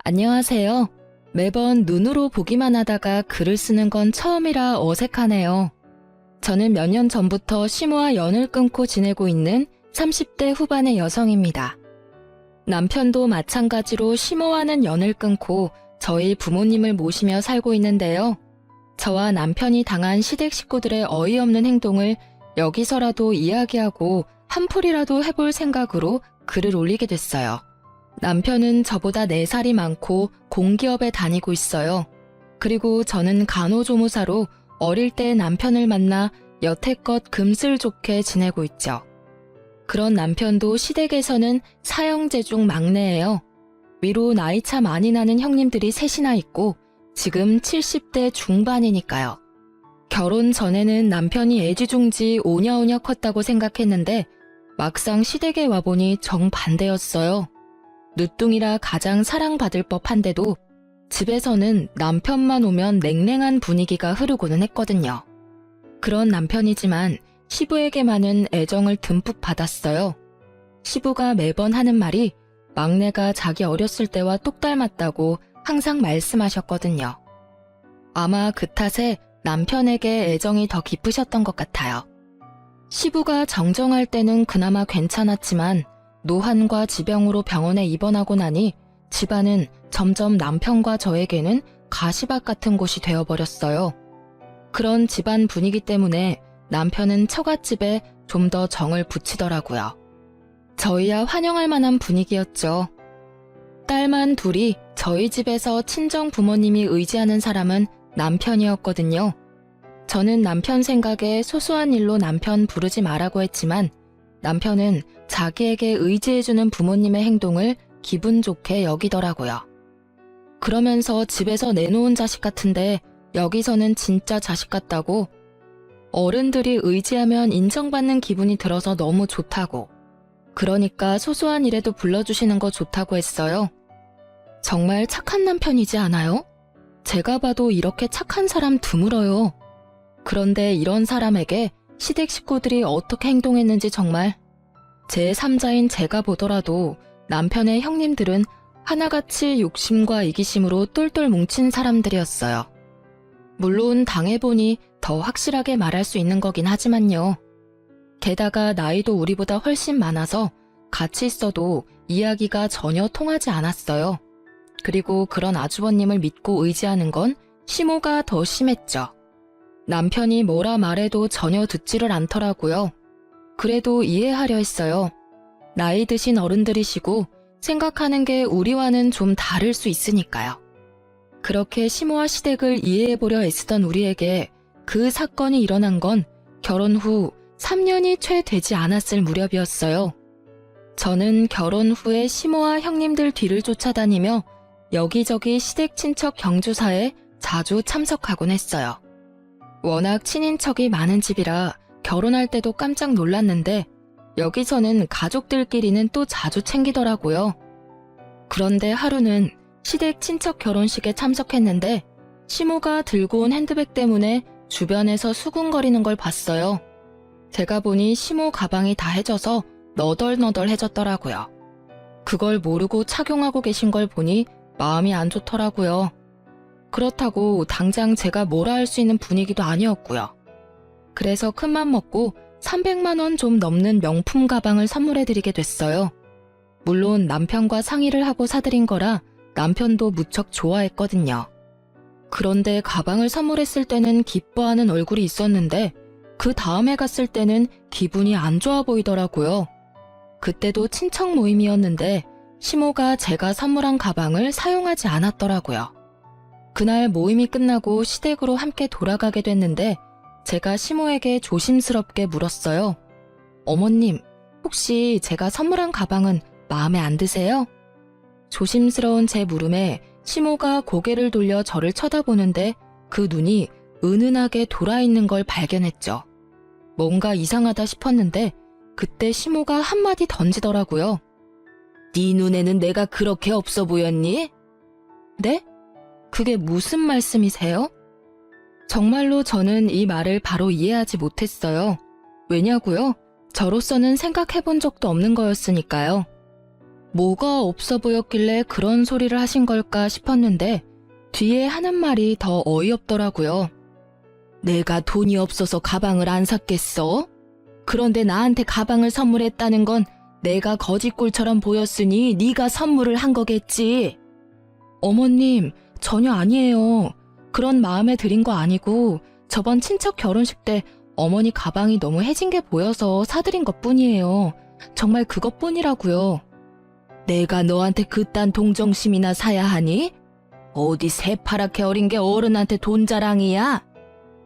안녕하세요. 매번 눈으로 보기만 하다가 글을 쓰는 건 처음이라 어색하네요. 저는 몇 년 전부터 시모와 연을 끊고 지내고 있는 30대 후반의 여성입니다. 남편도 마찬가지로 시모와는 연을 끊고 저희 부모님을 모시며 살고 있는데요. 저와 남편이 당한 시댁 식구들의 어이없는 행동을 여기서라도 이야기하고 한풀이라도 해볼 생각으로 글을 올리게 됐어요. 남편은 저보다 4살이 많고 공기업에 다니고 있어요. 그리고 저는 간호조무사로 어릴 때 남편을 만나 여태껏 금슬 좋게 지내고 있죠. 그런 남편도 시댁에서는 사형제 중 막내예요. 위로 나이차 많이 나는 형님들이 셋이나 있고 지금 70대 중반이니까요. 결혼 전에는 남편이 애지중지 오냐오냐 컸다고 생각했는데 막상 시댁에 와보니 정반대였어요. 늦둥이라 가장 사랑받을 법한데도 집에서는 남편만 오면 냉랭한 분위기가 흐르고는 했거든요. 그런 남편이지만 시부에게만은 애정을 듬뿍 받았어요. 시부가 매번 하는 말이 막내가 자기 어렸을 때와 똑 닮았다고 항상 말씀하셨거든요. 아마 그 탓에 남편에게 애정이 더 깊으셨던 것 같아요. 시부가 정정할 때는 그나마 괜찮았지만 노환과 지병으로 병원에 입원하고 나니 집안은 점점 남편과 저에게는 가시밭 같은 곳이 되어버렸어요. 그런 집안 분위기 때문에 남편은 처갓집에 좀 더 정을 붙이더라고요. 저희야 환영할 만한 분위기였죠. 딸만 둘이 저희 집에서 친정 부모님이 의지하는 사람은 남편이었거든요. 저는 남편 생각에 소소한 일로 남편 부르지 말라고 했지만 남편은 자기에게 의지해주는 부모님의 행동을 기분 좋게 여기더라고요. 그러면서 집에서 내놓은 자식 같은데 여기서는 진짜 자식 같다고, 어른들이 의지하면 인정받는 기분이 들어서 너무 좋다고, 그러니까 소소한 일에도 불러주시는 거 좋다고 했어요. 정말 착한 남편이지 않아요? 제가 봐도 이렇게 착한 사람 드물어요. 그런데 이런 사람에게 시댁 식구들이 어떻게 행동했는지 정말 제3자인 제가 보더라도 남편의 형님들은 하나같이 욕심과 이기심으로 똘똘 뭉친 사람들이었어요. 물론 당해보니 더 확실하게 말할 수 있는 거긴 하지만요. 게다가 나이도 우리보다 훨씬 많아서 같이 있어도 이야기가 전혀 통하지 않았어요. 그리고 그런 아주버님을 믿고 의지하는 건 시모가 더 심했죠. 남편이 뭐라 말해도 전혀 듣지를 않더라고요. 그래도 이해하려 했어요. 나이 드신 어른들이시고 생각하는 게 우리와는 좀 다를 수 있으니까요. 그렇게 시모와 시댁을 이해해보려 애쓰던 우리에게 그 사건이 일어난 건 결혼 후 3년이 채 되지 않았을 무렵이었어요. 저는 결혼 후에 시모와 형님들 뒤를 쫓아다니며 여기저기 시댁 친척 경조사에 자주 참석하곤 했어요. 워낙 친인척이 많은 집이라 결혼할 때도 깜짝 놀랐는데 여기서는 가족들끼리는 또 자주 챙기더라고요. 그런데 하루는 시댁 친척 결혼식에 참석했는데 시모가 들고 온 핸드백 때문에 주변에서 수군거리는 걸 봤어요. 제가 보니 시모 가방이 다 해져서 너덜너덜해졌더라고요. 그걸 모르고 착용하고 계신 걸 보니 마음이 안 좋더라고요. 그렇다고 당장 제가 뭐라 할 수 있는 분위기도 아니었고요. 그래서 큰맘 먹고 300만 원 좀 넘는 명품 가방을 선물해드리게 됐어요. 물론 남편과 상의를 하고 사드린 거라 남편도 무척 좋아했거든요. 그런데 가방을 선물했을 때는 기뻐하는 얼굴이 있었는데 그 다음에 갔을 때는 기분이 안 좋아 보이더라고요. 그때도 친척 모임이었는데 시모가 제가 선물한 가방을 사용하지 않았더라고요. 그날 모임이 끝나고 시댁으로 함께 돌아가게 됐는데 제가 시모에게 조심스럽게 물었어요. 어머님, 혹시 제가 선물한 가방은 마음에 안 드세요? 조심스러운 제 물음에 시모가 고개를 돌려 저를 쳐다보는데 그 눈이 은은하게 돌아있는 걸 발견했죠. 뭔가 이상하다 싶었는데 그때 시모가 한마디 던지더라고요. 네 눈에는 내가 그렇게 없어 보였니? 네? 그게 무슨 말씀이세요? 정말로 저는 이 말을 바로 이해하지 못했어요. 왜냐고요? 저로서는 생각해본 적도 없는 거였으니까요. 뭐가 없어 보였길래 그런 소리를 하신 걸까 싶었는데 뒤에 하는 말이 더 어이없더라고요. 내가 돈이 없어서 가방을 안 샀겠어? 그런데 나한테 가방을 선물했다는 건 내가 거지꼴처럼 보였으니 네가 선물을 한 거겠지. 어머님, 전혀 아니에요. 그런 마음에 들인 거 아니고 저번 친척 결혼식 때 어머니 가방이 너무 해진 게 보여서 사드린 것뿐이에요. 정말 그것뿐이라고요. 내가 너한테 그딴 동정심이나 사야 하니? 어디 새파랗게 어린 게 어른한테 돈 자랑이야?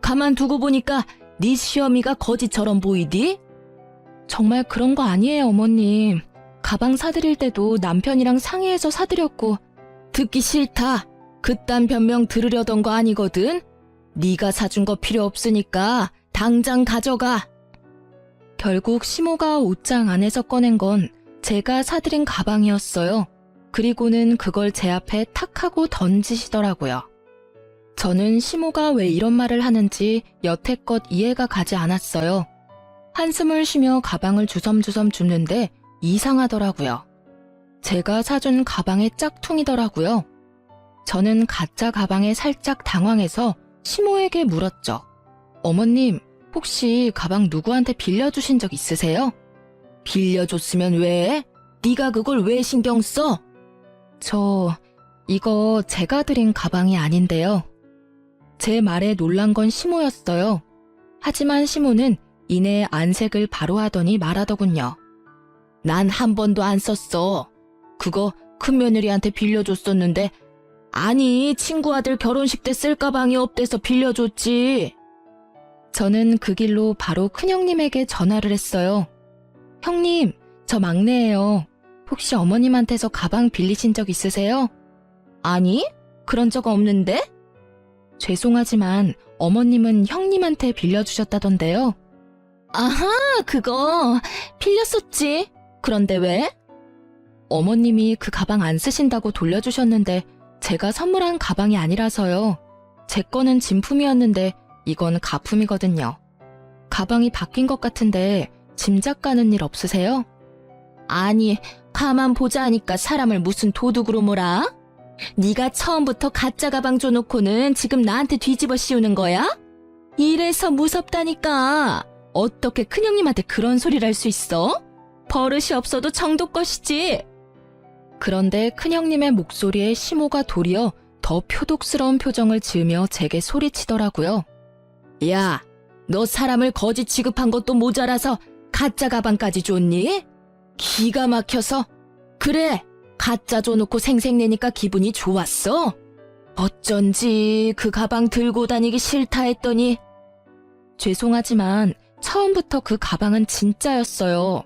가만두고 보니까 네 시어미가 거지처럼 보이디? 정말 그런 거 아니에요, 어머님. 가방 사드릴 때도 남편이랑 상의해서 사드렸고. 듣기 싫다. 그딴 변명 들으려던 거 아니거든? 네가 사준 거 필요 없으니까 당장 가져가. 결국 시모가 옷장 안에서 꺼낸 건 제가 사드린 가방이었어요. 그리고는 그걸 제 앞에 탁 하고 던지시더라고요. 저는 시모가 왜 이런 말을 하는지 여태껏 이해가 가지 않았어요. 한숨을 쉬며 가방을 주섬주섬 줍는데 이상하더라고요. 제가 사준 가방의 짝퉁이더라고요. 저는 가짜 가방에 살짝 당황해서 시모에게 물었죠. 어머님, 혹시 가방 누구한테 빌려주신 적 있으세요? 빌려줬으면 왜? 네가 그걸 왜 신경 써? 이거 제가 드린 가방이 아닌데요. 제 말에 놀란 건 시모였어요. 하지만 시모는 이내 안색을 바로 하더니 말하더군요. 난 한 번도 안 썼어. 그거 큰며느리한테 빌려줬었는데 아니 친구 아들 결혼식 때 쓸 가방이 없대서 빌려줬지. 저는 그 길로 바로 큰형님에게 전화를 했어요. 형님, 저 막내예요. 혹시 어머님한테서 가방 빌리신 적 있으세요? 아니, 그런 적 없는데? 죄송하지만 어머님은 형님한테 빌려주셨다던데요. 아하, 그거 빌렸었지. 그런데 왜? 어머님이 그 가방 안 쓰신다고 돌려주셨는데 제가 선물한 가방이 아니라서요. 제 거는 진품이었는데 이건 가품이거든요. 가방이 바뀐 것 같은데 짐작 가는 일 없으세요? 아니, 가만 보자 하니까 사람을 무슨 도둑으로 몰아? 네가 처음부터 가짜 가방 줘놓고는 지금 나한테 뒤집어 씌우는 거야? 이래서 무섭다니까. 어떻게 큰형님한테 그런 소리를 할 수 있어? 버릇이 없어도 정도 것이지. 그런데 큰형님의 목소리에 시모가 도리어 더 표독스러운 표정을 지으며 제게 소리치더라고요. 야, 너 사람을 거지 취급한 것도 모자라서 가짜 가방까지 줬니? 기가 막혀서. 그래, 가짜 줘놓고 생색내니까 기분이 좋았어? 어쩐지 그 가방 들고 다니기 싫다 했더니. 죄송하지만 처음부터 그 가방은 진짜였어요.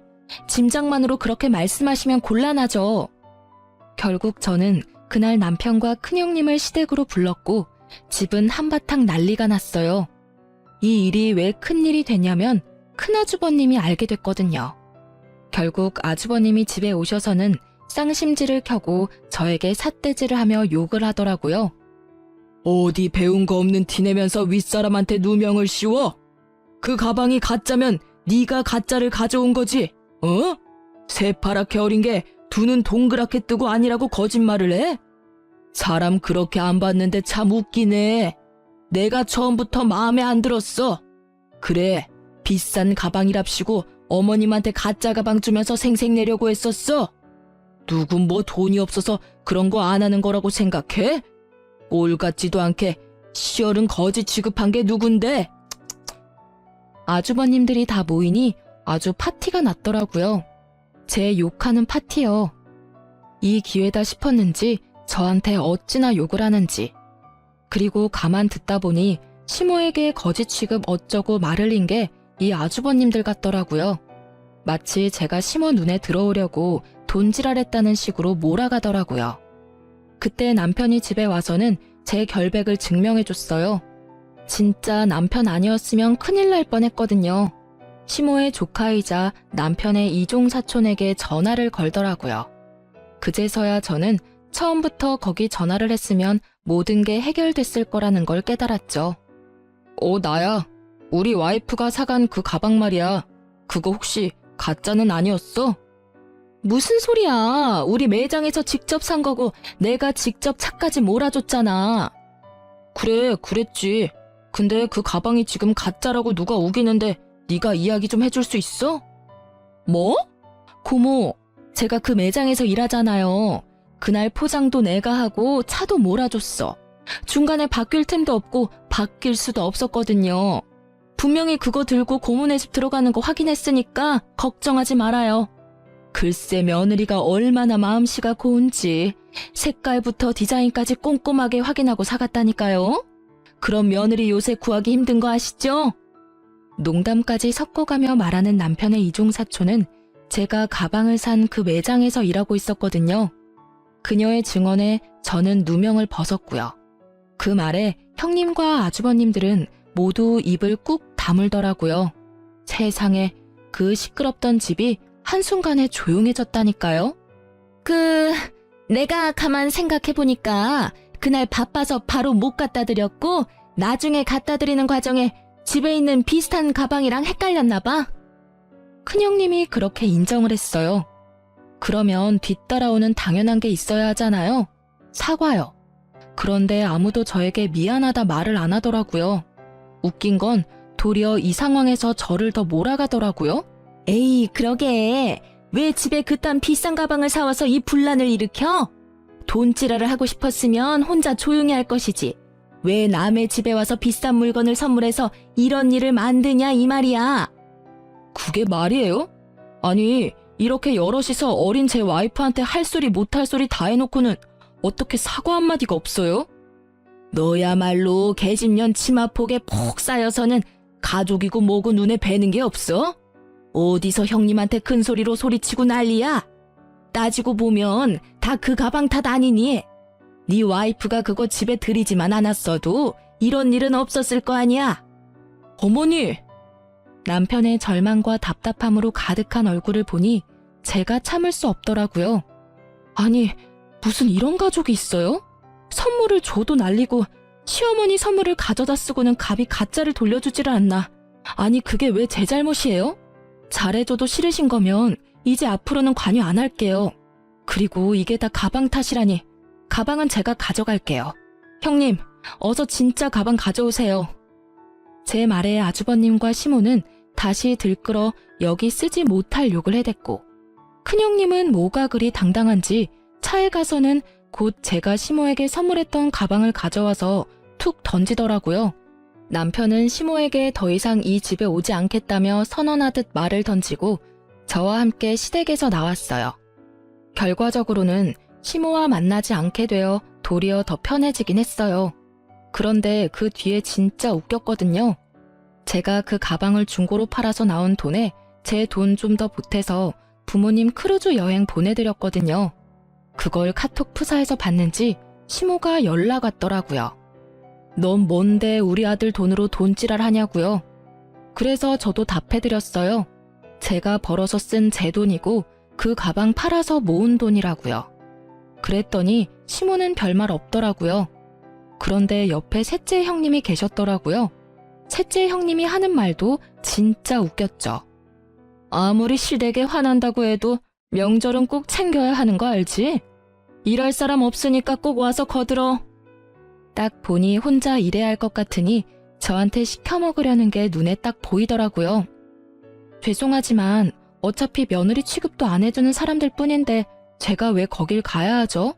짐작만으로 그렇게 말씀하시면 곤란하죠. 결국 저는 그날 남편과 큰형님을 시댁으로 불렀고 집은 한바탕 난리가 났어요. 이 일이 왜 큰일이 됐냐면 큰아주버님이 알게 됐거든요. 결국 아주버님이 집에 오셔서는 쌍심지를 켜고 저에게 삿대질을 하며 욕을 하더라고요. 어디 배운 거 없는 티내면서 윗사람한테 누명을 씌워? 그 가방이 가짜면 네가 가짜를 가져온 거지, 어? 새파랗게 어린 게 두 눈 동그랗게 뜨고 아니라고 거짓말을 해? 사람 그렇게 안 봤는데 참 웃기네. 내가 처음부터 마음에 안 들었어. 그래, 비싼 가방이랍시고 어머님한테 가짜 가방 주면서 생색내려고 했었어. 누군 뭐 돈이 없어서 그런 거 안 하는 거라고 생각해? 꼴 같지도 않게 시어른 거지 취급한 게 누군데? 아주버님들이 다 모이니 아주 파티가 났더라고요. 제 욕하는 파티요. 이 기회다 싶었는지 저한테 어찌나 욕을 하는지. 그리고 가만 듣다 보니 시모에게 거지 취급 어쩌고 말을 린 게 이 아주버님들 같더라고요. 마치 제가 시모 눈에 들어오려고 돈지랄했다는 식으로 몰아가더라고요. 그때 남편이 집에 와서는 제 결백을 증명해줬어요. 진짜 남편 아니었으면 큰일 날 뻔했거든요. 시모의 조카이자 남편의 이종 사촌에게 전화를 걸더라고요. 그제서야 저는 처음부터 거기 전화를 했으면 모든 게 해결됐을 거라는 걸 깨달았죠. 나야. 우리 와이프가 사간 그 가방 말이야. 그거 혹시 가짜는 아니었어? 무슨 소리야. 우리 매장에서 직접 산 거고 내가 직접 차까지 몰아줬잖아. 그래, 그랬지. 근데 그 가방이 지금 가짜라고 누가 우기는데 네가 이야기 좀 해줄 수 있어? 뭐? 고모, 제가 그 매장에서 일하잖아요. 그날 포장도 내가 하고 차도 몰아줬어. 중간에 바뀔 틈도 없고 바뀔 수도 없었거든요. 분명히 그거 들고 고모네 집 들어가는 거 확인했으니까 걱정하지 말아요. 글쎄 며느리가 얼마나 마음씨가 고운지 색깔부터 디자인까지 꼼꼼하게 확인하고 사갔다니까요. 그럼 며느리 요새 구하기 힘든 거 아시죠? 농담까지 섞어가며 말하는 남편의 이종사촌은 제가 가방을 산 그 매장에서 일하고 있었거든요. 그녀의 증언에 저는 누명을 벗었고요. 그 말에 형님과 아주버님들은 모두 입을 꾹 다물더라고요. 세상에, 그 시끄럽던 집이 한순간에 조용해졌다니까요. 내가 가만 생각해보니까 그날 바빠서 바로 못 갖다 드렸고 나중에 갖다 드리는 과정에 집에 있는 비슷한 가방이랑 헷갈렸나 봐. 큰형님이 그렇게 인정을 했어요. 그러면 뒤따라오는 당연한 게 있어야 하잖아요. 사과요. 그런데 아무도 저에게 미안하다 말을 안 하더라고요. 웃긴 건 도리어 이 상황에서 저를 더 몰아가더라고요. 에이, 그러게. 왜 집에 그딴 비싼 가방을 사와서 이 분란을 일으켜? 돈지랄을 하고 싶었으면 혼자 조용히 할 것이지. 왜 남의 집에 와서 비싼 물건을 선물해서 이런 일을 만드냐 이 말이야. 그게 말이에요? 아니, 이렇게 여럿이서 어린 제 와이프한테 할 소리 못할 소리 다 해놓고는 어떻게 사과 한마디가 없어요? 너야말로 계집년 치마폭에 폭 쌓여서는 가족이고 뭐고 눈에 뵈는 게 없어? 어디서 형님한테 큰 소리로 소리치고 난리야? 따지고 보면 다 그 가방 탓 아니니? 네 와이프가 그거 집에 들이지만 않았어도 이런 일은 없었을 거 아니야? 어머니! 남편의 절망과 답답함으로 가득한 얼굴을 보니 제가 참을 수 없더라고요. 아니, 무슨 이런 가족이 있어요? 선물을 줘도 날리고 시어머니 선물을 가져다 쓰고는 갑이 가짜를 돌려주지를 않나. 아니, 그게 왜 제 잘못이에요? 잘해줘도 싫으신 거면 이제 앞으로는 관여 안 할게요. 그리고 이게 다 가방 탓이라니. 가방은 제가 가져갈게요. 형님, 어서 진짜 가방 가져오세요. 제 말에 아주버님과 시모는 다시 들끓어 여기 쓰지 못할 욕을 해댔고, 큰형님은 뭐가 그리 당당한지 차에 가서는 곧 제가 시모에게 선물했던 가방을 가져와서 툭 던지더라고요. 남편은 시모에게 더 이상 이 집에 오지 않겠다며 선언하듯 말을 던지고 저와 함께 시댁에서 나왔어요. 결과적으로는 시모와 만나지 않게 되어 도리어 더 편해지긴 했어요. 그런데 그 뒤에 진짜 웃겼거든요. 제가 그 가방을 중고로 팔아서 나온 돈에 제 돈 좀 더 보태서 부모님 크루즈 여행 보내드렸거든요. 그걸 카톡 프사에서 봤는지 시모가 연락 왔더라고요. 넌 뭔데 우리 아들 돈으로 돈지랄 하냐고요. 그래서 저도 답해드렸어요. 제가 벌어서 쓴 제 돈이고 그 가방 팔아서 모은 돈이라고요. 그랬더니 시모는 별말 없더라고요. 그런데 옆에 셋째 형님이 계셨더라고요. 셋째 형님이 하는 말도 진짜 웃겼죠. 아무리 시댁에 화난다고 해도 명절은 꼭 챙겨야 하는 거 알지? 일할 사람 없으니까 꼭 와서 거들어. 딱 보니 혼자 일해야 할 것 같으니 저한테 시켜 먹으려는 게 눈에 딱 보이더라고요. 죄송하지만 어차피 며느리 취급도 안 해주는 사람들 뿐인데 제가 왜 거길 가야 하죠?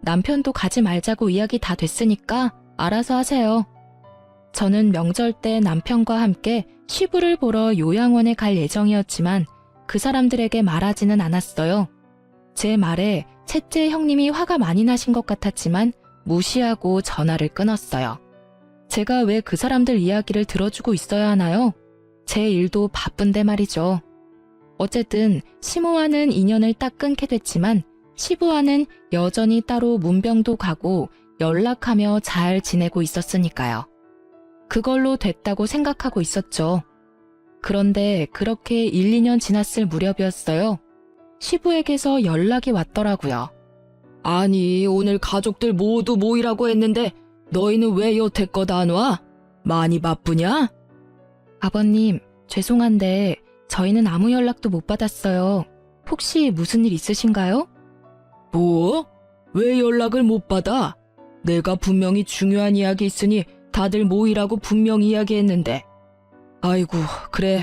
남편도 가지 말자고 이야기 다 됐으니까 알아서 하세요. 저는 명절 때 남편과 함께 시부를 보러 요양원에 갈 예정이었지만 그 사람들에게 말하지는 않았어요. 제 말에 셋째 형님이 화가 많이 나신 것 같았지만 무시하고 전화를 끊었어요. 제가 왜 그 사람들 이야기를 들어주고 있어야 하나요? 제 일도 바쁜데 말이죠. 어쨌든 시모와는 인연을 딱 끊게 됐지만 시부와는 여전히 따로 문병도 가고 연락하며 잘 지내고 있었으니까요. 그걸로 됐다고 생각하고 있었죠. 그런데 그렇게 1, 2년 지났을 무렵이었어요. 시부에게서 연락이 왔더라고요. 아니, 오늘 가족들 모두 모이라고 했는데 너희는 왜 여태껏 안 와? 많이 바쁘냐? 아버님, 죄송한데 저희는 아무 연락도 못 받았어요. 혹시 무슨 일 있으신가요? 뭐? 왜 연락을 못 받아? 내가 분명히 중요한 이야기 있으니 다들 모이라고 분명히 이야기했는데. 아이고, 그래.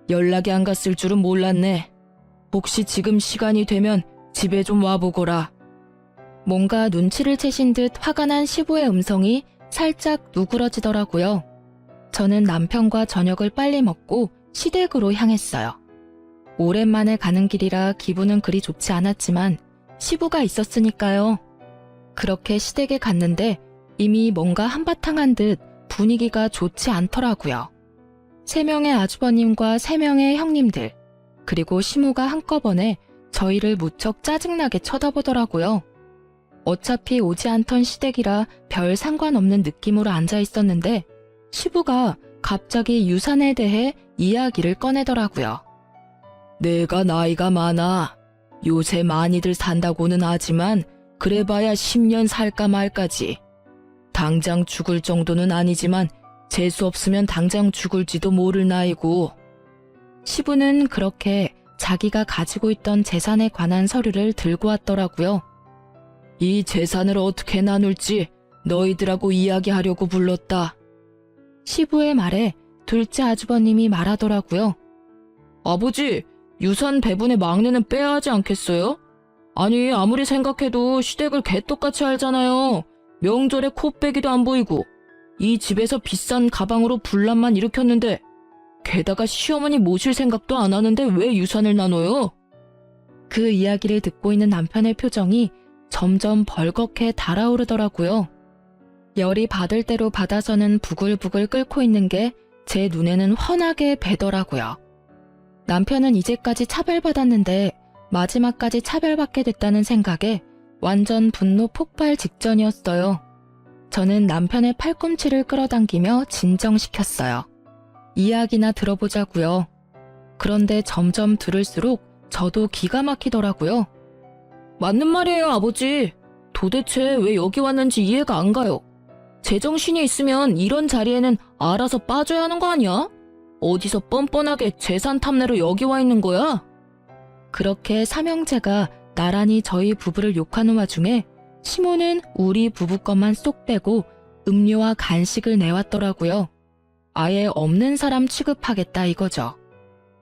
연락이 안 갔을 줄은 몰랐네. 혹시 지금 시간이 되면 집에 좀 와보거라. 뭔가 눈치를 채신 듯 화가 난 시부의 음성이 살짝 누그러지더라고요. 저는 남편과 저녁을 빨리 먹고 시댁으로 향했어요. 오랜만에 가는 길이라 기분은 그리 좋지 않았지만 시부가 있었으니까요. 그렇게 시댁에 갔는데 이미 뭔가 한바탕 한 듯 분위기가 좋지 않더라고요. 3명의 아주버님과 3명의 형님들, 그리고 시모가 한꺼번에 저희를 무척 짜증나게 쳐다보더라고요. 어차피 오지 않던 시댁이라 별 상관없는 느낌으로 앉아 있었는데 시부가 갑자기 유산에 대해 이야기를 꺼내더라고요. 내가 나이가 많아. 요새 많이들 산다고는 하지만 그래봐야 10년 살까 말까지. 당장 죽을 정도는 아니지만 재수 없으면 당장 죽을지도 모를 나이고. 시부는 그렇게 자기가 가지고 있던 재산에 관한 서류를 들고 왔더라고요. 이 재산을 어떻게 나눌지 너희들하고 이야기하려고 불렀다. 시부의 말에 둘째 아주버님이 말하더라고요. 아버지, 유산 배분의 막내는 빼야 하지 않겠어요? 아니, 아무리 생각해도 시댁을 개떡같이 알잖아요. 명절에 코빼기도 안 보이고. 이 집에서 비싼 가방으로 분란만 일으켰는데 게다가 시어머니 모실 생각도 안 하는데 왜 유산을 나눠요? 그 이야기를 듣고 있는 남편의 표정이 점점 벌겋게 달아오르더라고요. 열이 받을 대로 받아서는 부글부글 끓고 있는 게 제 눈에는 훤하게 배더라고요. 남편은 이제까지 차별받았는데 마지막까지 차별받게 됐다는 생각에 완전 분노 폭발 직전이었어요. 저는 남편의 팔꿈치를 끌어당기며 진정시켰어요. 이야기나 들어보자고요. 그런데 점점 들을수록 저도 기가 막히더라고요. 맞는 말이에요, 아버지. 도대체 왜 여기 왔는지 이해가 안 가요. 제정신이 있으면 이런 자리에는 알아서 빠져야 하는 거 아니야? 어디서 뻔뻔하게 재산 탐내러 여기 와 있는 거야? 그렇게 삼형제가 나란히 저희 부부를 욕하는 와중에 시모는 우리 부부 것만 쏙 빼고 음료와 간식을 내왔더라고요. 아예 없는 사람 취급하겠다 이거죠.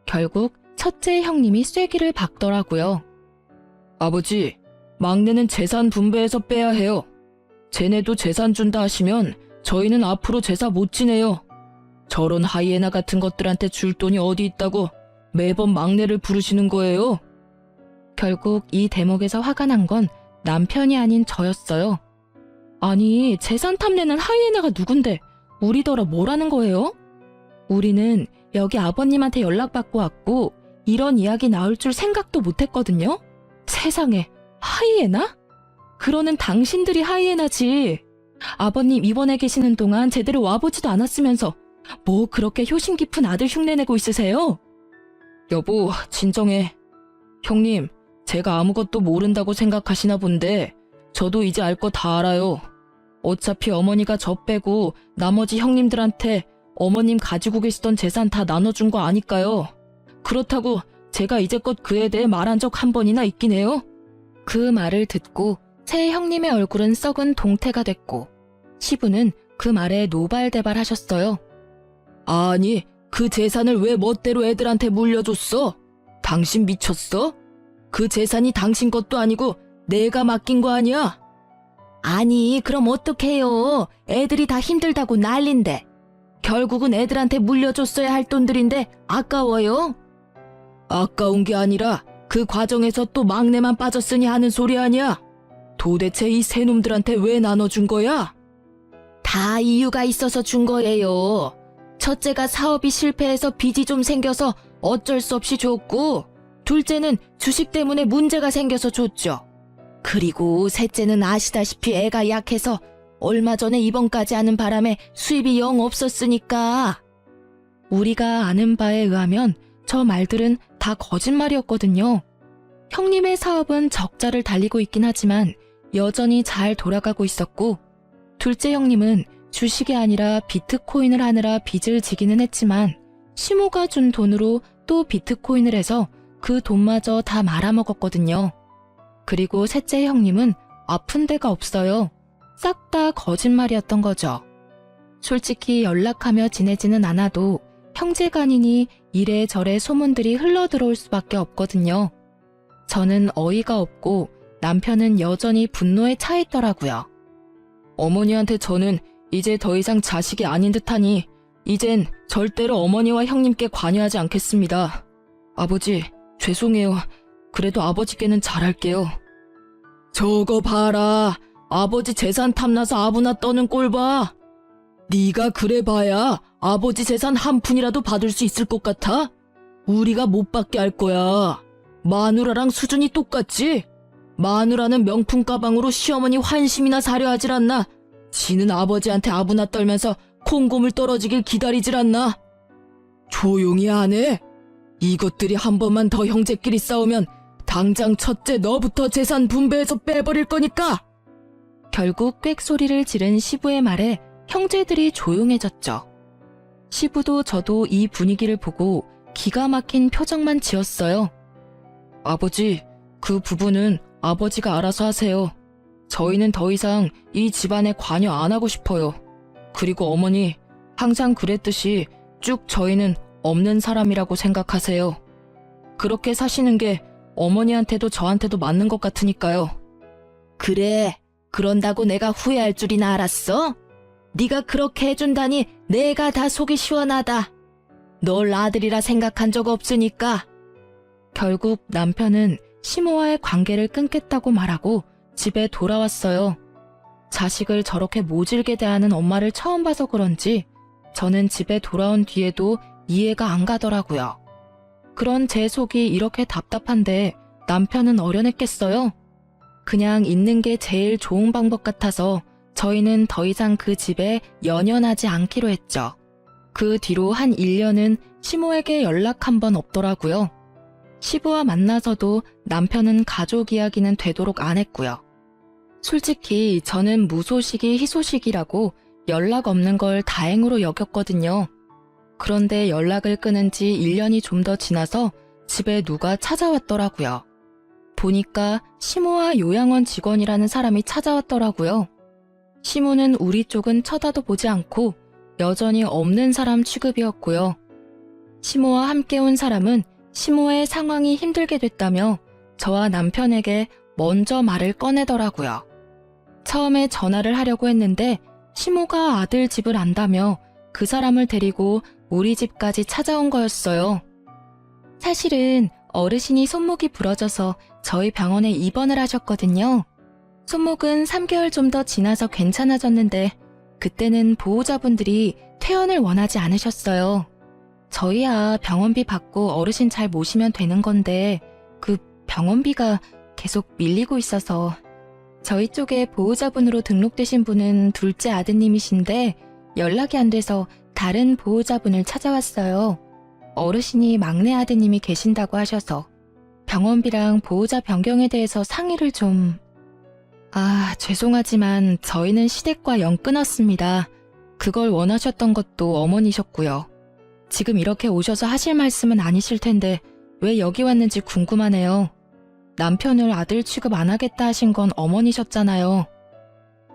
결국 첫째 형님이 쐐기를 박더라고요. 아버지, 막내는 재산 분배해서 빼야 해요. 쟤네도 재산 준다 하시면 저희는 앞으로 제사 못 지내요. 저런 하이에나 같은 것들한테 줄 돈이 어디 있다고 매번 막내를 부르시는 거예요? 결국 이 대목에서 화가 난 건 남편이 아닌 저였어요. 아니, 재산 탐내는 하이에나가 누군데 우리더러 뭐라는 거예요? 우리는 여기 아버님한테 연락받고 왔고 이런 이야기 나올 줄 생각도 못했거든요. 세상에, 하이에나? 그러는 당신들이 하이에나지. 아버님 입원해 계시는 동안 제대로 와보지도 않았으면서 뭐 그렇게 효심 깊은 아들 흉내내고 있으세요? 여보, 진정해. 형님, 제가 아무것도 모른다고 생각하시나 본데 저도 이제 알 거 다 알아요. 어차피 어머니가 저 빼고 나머지 형님들한테 어머님 가지고 계시던 재산 다 나눠준 거 아니까요. 그렇다고 제가 이제껏 그에 대해 말한 적 한 번이나 있긴 해요. 그 말을 듣고 새 형님의 얼굴은 썩은 동태가 됐고 시부는 그 말에 노발대발하셨어요. 아니, 그 재산을 왜 멋대로 애들한테 물려줬어? 당신 미쳤어? 그 재산이 당신 것도 아니고 내가 맡긴 거 아니야? 아니, 그럼 어떡해요. 애들이 다 힘들다고 난린데. 결국은 애들한테 물려줬어야 할 돈들인데 아까워요? 아까운 게 아니라 그 과정에서 또 막내만 빠졌으니 하는 소리 아니야? 도대체 이 세 놈들한테 왜 나눠준 거야? 다 이유가 있어서 준 거예요. 첫째가 사업이 실패해서 빚이 좀 생겨서 어쩔 수 없이 줬고, 둘째는 주식 때문에 문제가 생겨서 줬죠. 그리고 셋째는 아시다시피 애가 약해서 얼마 전에 입원까지 하는 바람에 수입이 영 없었으니까. 우리가 아는 바에 의하면 저 말들은 다 거짓말이었거든요. 형님의 사업은 적자를 달리고 있긴 하지만 여전히 잘 돌아가고 있었고, 둘째 형님은 주식이 아니라 비트코인을 하느라 빚을 지기는 했지만 시모가 준 돈으로 또 비트코인을 해서 그 돈마저 다 말아먹었거든요. 그리고 셋째 형님은 아픈 데가 없어요. 싹 다 거짓말이었던 거죠. 솔직히 연락하며 지내지는 않아도 형제간이니 이래저래 소문들이 흘러들어올 수밖에 없거든요. 저는 어이가 없고 남편은 여전히 분노에 차 있더라고요. 어머니한테 저는 이제 더 이상 자식이 아닌 듯하니 이젠 절대로 어머니와 형님께 관여하지 않겠습니다. 아버지, 죄송해요. 그래도 아버지께는 잘할게요. 저거 봐라. 아버지 재산 탐나서 아부나 떠는 꼴 봐. 네가 그래봐야 아버지 재산 한 푼이라도 받을 수 있을 것 같아? 우리가 못 받게 할 거야. 마누라랑 수준이 똑같지? 마누라는 명품 가방으로 시어머니 환심이나 사려 하질 않나? 지는 아버지한테 아부나 떨면서 콩고물 떨어지길 기다리질 않나? 조용히 안 해? 이것들이 한 번만 더 형제끼리 싸우면 당장 첫째 너부터 재산 분배해서 빼버릴 거니까! 결국 꽥소리를 지른 시부의 말에 형제들이 조용해졌죠. 시부도 저도 이 분위기를 보고 기가 막힌 표정만 지었어요. 아버지, 그 부분은 아버지가 알아서 하세요. 저희는 더 이상 이 집안에 관여 안 하고 싶어요. 그리고 어머니, 항상 그랬듯이 쭉 저희는 없는 사람이라고 생각하세요. 그렇게 사시는 게 어머니한테도 저한테도 맞는 것 같으니까요. 그래, 그런다고 내가 후회할 줄이나 알았어? 네가 그렇게 해준다니 내가 다 속이 시원하다. 널 아들이라 생각한 적 없으니까. 결국 남편은 시모와의 관계를 끊겠다고 말하고 집에 돌아왔어요. 자식을 저렇게 모질게 대하는 엄마를 처음 봐서 그런지 저는 집에 돌아온 뒤에도 이해가 안 가더라고요. 그런 제 속이 이렇게 답답한데 남편은 어련했겠어요? 그냥 있는 게 제일 좋은 방법 같아서 저희는 더 이상 그 집에 연연하지 않기로 했죠. 그 뒤로 한 1년은 시모에게 연락 한 번 없더라고요. 시부와 만나서도 남편은 가족 이야기는 되도록 안 했고요. 솔직히 저는 무소식이 희소식이라고 연락 없는 걸 다행으로 여겼거든요. 그런데 연락을 끊은 지 1년이 좀 더 지나서 집에 누가 찾아왔더라고요. 보니까 시모와 요양원 직원이라는 사람이 찾아왔더라고요. 시모는 우리 쪽은 쳐다도 보지 않고 여전히 없는 사람 취급이었고요. 시모와 함께 온 사람은 시모의 상황이 힘들게 됐다며 저와 남편에게 먼저 말을 꺼내더라고요. 처음에 전화를 하려고 했는데 시모가 아들 집을 안다며 그 사람을 데리고 우리 집까지 찾아온 거였어요. 사실은 어르신이 손목이 부러져서 저희 병원에 입원을 하셨거든요. 손목은 3개월 좀 더 지나서 괜찮아졌는데 그때는 보호자분들이 퇴원을 원하지 않으셨어요. 저희야 병원비 받고 어르신 잘 모시면 되는 건데 그 병원비가 계속 밀리고 있어서 저희 쪽에 보호자분으로 등록되신 분은 둘째 아드님이신데 연락이 안 돼서 다른 보호자분을 찾아왔어요. 어르신이 막내 아드님이 계신다고 하셔서 병원비랑 보호자 변경에 대해서 상의를 좀... 죄송하지만 저희는 시댁과 영 끊었습니다. 그걸 원하셨던 것도 어머니셨고요. 지금 이렇게 오셔서 하실 말씀은 아니실 텐데 왜 여기 왔는지 궁금하네요. 남편을 아들 취급 안 하겠다 하신 건 어머니셨잖아요.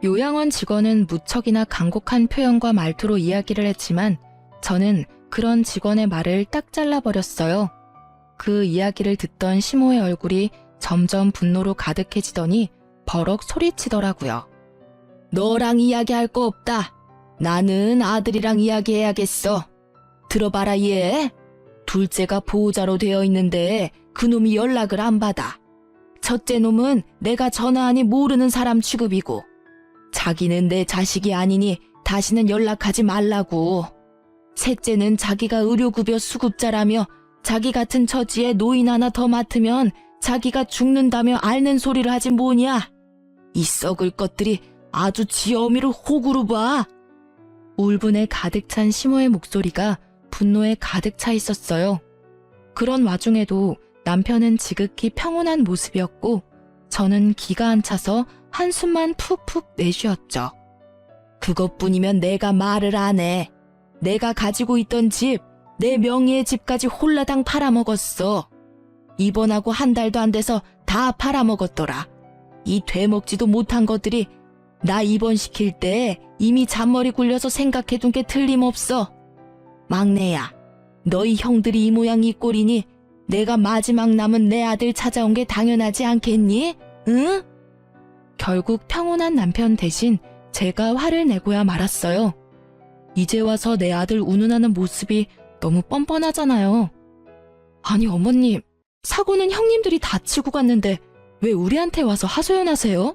요양원 직원은 무척이나 간곡한 표현과 말투로 이야기를 했지만 저는 그런 직원의 말을 딱 잘라버렸어요. 그 이야기를 듣던 시모의 얼굴이 점점 분노로 가득해지더니 버럭 소리치더라고요. 너랑 이야기할 거 없다. 나는 아들이랑 이야기해야겠어. 들어봐라 얘. 둘째가 보호자로 되어 있는데 그놈이 연락을 안 받아. 첫째 놈은 내가 전화하니 모르는 사람 취급이고 자기는 내 자식이 아니니 다시는 연락하지 말라고. 셋째는 자기가 의료급여 수급자라며 자기 같은 처지에 노인 하나 더 맡으면 자기가 죽는다며 앓는 소리를 하지 뭐냐. 이 썩을 것들이 아주 지 어미를 호구로 봐. 울분에 가득 찬 시모의 목소리가 분노에 가득 차 있었어요. 그런 와중에도 남편은 지극히 평온한 모습이었고 저는 기가 안 차서 한숨만 푹푹 내쉬었죠. 그것뿐이면 내가 말을 안 해. 내가 가지고 있던 집, 내 명의의 집까지 홀라당 팔아먹었어. 입원하고 한 달도 안 돼서 다 팔아먹었더라. 이 되먹지도 못한 것들이 나 입원시킬 때 이미 잔머리 굴려서 생각해둔 게 틀림없어. 막내야, 너희 형들이 이 모양 이 꼴이니 내가 마지막 남은 내 아들 찾아온 게 당연하지 않겠니? 응? 결국 평온한 남편 대신 제가 화를 내고야 말았어요. 이제 와서 내 아들 운운하는 모습이 너무 뻔뻔하잖아요. 아니 어머님, 사고는 형님들이 다 치고 갔는데 왜 우리한테 와서 하소연하세요?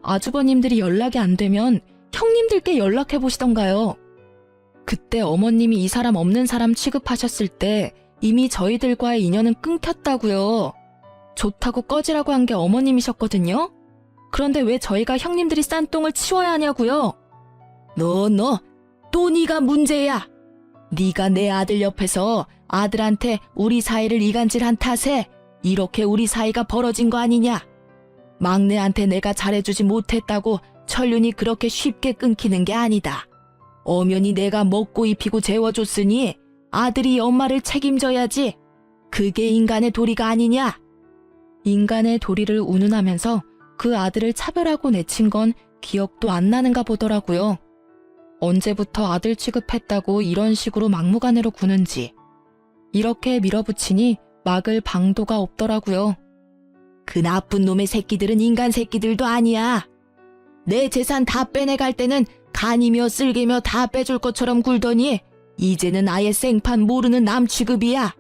아주버님들이 연락이 안 되면 형님들께 연락해 보시던가요. 그때 어머님이 이 사람 없는 사람 취급하셨을 때 이미 저희들과의 인연은 끊겼다고요. 좋다고 꺼지라고 한 게 어머님이셨거든요. 그런데 왜 저희가 형님들이 싼 똥을 치워야 하냐고요? 너, 또 네가 문제야. 네가 내 아들 옆에서 아들한테 우리 사이를 이간질한 탓에 이렇게 우리 사이가 벌어진 거 아니냐? 막내한테 내가 잘해주지 못했다고 천륜이 그렇게 쉽게 끊기는 게 아니다. 엄연히 내가 먹고 입히고 재워줬으니 아들이 엄마를 책임져야지. 그게 인간의 도리가 아니냐? 인간의 도리를 운운하면서 그 아들을 차별하고 내친 건 기억도 안 나는가 보더라고요. 언제부터 아들 취급했다고 이런 식으로 막무가내로 구는지. 이렇게 밀어붙이니 막을 방도가 없더라고요. 그 나쁜 놈의 새끼들은 인간 새끼들도 아니야. 내 재산 다 빼내갈 때는 간이며 쓸개며 다 빼줄 것처럼 굴더니 이제는 아예 생판 모르는 남 취급이야.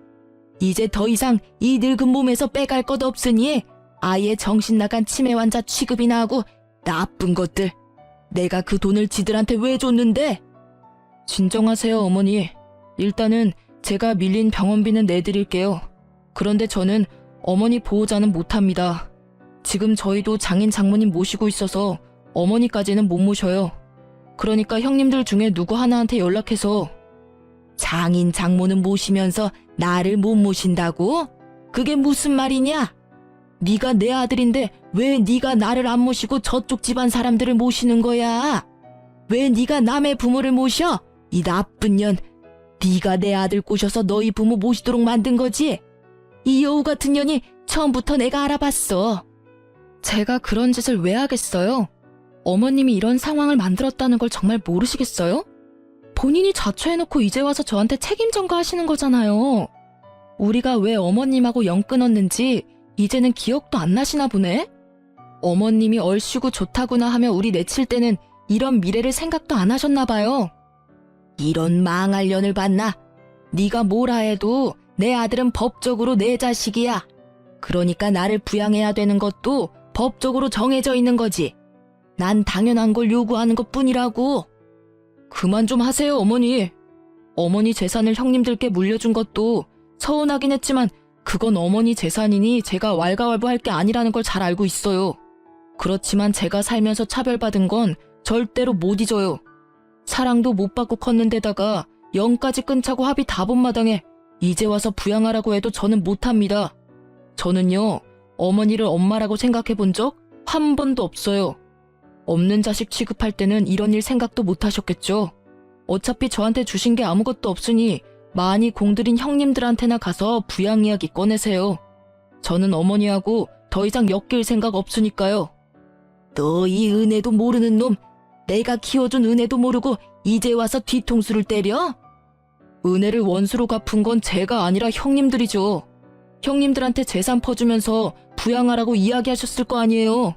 이제 더 이상 이 늙은 몸에서 빼갈 것 없으니 아예 정신 나간 치매 환자 취급이나 하고 나쁜 것들. 내가 그 돈을 지들한테 왜 줬는데? 진정하세요 어머니. 일단은 제가 밀린 병원비는 내드릴게요. 그런데 저는 어머니 보호자는 못합니다. 지금 저희도 장인 장모님 모시고 있어서 어머니까지는 못 모셔요. 그러니까 형님들 중에 누구 하나한테 연락해서. 장인 장모는 모시면서 나를 못 모신다고? 그게 무슨 말이냐? 네가 내 아들인데 왜 네가 나를 안 모시고 저쪽 집안 사람들을 모시는 거야? 왜 네가 남의 부모를 모셔? 이 나쁜 년. 네가 내 아들 꼬셔서 너희 부모 모시도록 만든 거지? 이 여우 같은 년이 처음부터 내가 알아봤어. 제가 그런 짓을 왜 하겠어요? 어머님이 이런 상황을 만들었다는 걸 정말 모르시겠어요? 본인이 자초해놓고 이제 와서 저한테 책임 전가하시는 거잖아요. 우리가 왜 어머님하고 연 끊었는지 이제는 기억도 안 나시나 보네? 어머님이 얼씨구 좋다구나 하며 우리 내칠 때는 이런 미래를 생각도 안 하셨나 봐요. 이런 망할 년을 봤나? 네가 뭐라 해도 내 아들은 법적으로 내 자식이야. 그러니까 나를 부양해야 되는 것도 법적으로 정해져 있는 거지. 난 당연한 걸 요구하는 것뿐이라고. 그만 좀 하세요 어머니. 어머니 재산을 형님들께 물려준 것도 서운하긴 했지만 그건 어머니 재산이니 제가 왈가왈부할 게 아니라는 걸 잘 알고 있어요. 그렇지만 제가 살면서 차별받은 건 절대로 못 잊어요. 사랑도 못 받고 컸는데다가 영까지 끊자고 합의 다 본 마당에 이제 와서 부양하라고 해도 저는 못합니다. 저는요, 어머니를 엄마라고 생각해 본 적 한 번도 없어요. 없는 자식 취급할 때는 이런 일 생각도 못 하셨겠죠. 어차피 저한테 주신 게 아무것도 없으니 많이 공들인 형님들한테나 가서 부양 이야기 꺼내세요. 저는 어머니하고 더 이상 엮일 생각 없으니까요. 너 이 은혜도 모르는 놈, 내가 키워준 은혜도 모르고 이제 와서 뒤통수를 때려? 은혜를 원수로 갚은 건 제가 아니라 형님들이죠. 형님들한테 재산 퍼주면서 부양하라고 이야기하셨을 거 아니에요.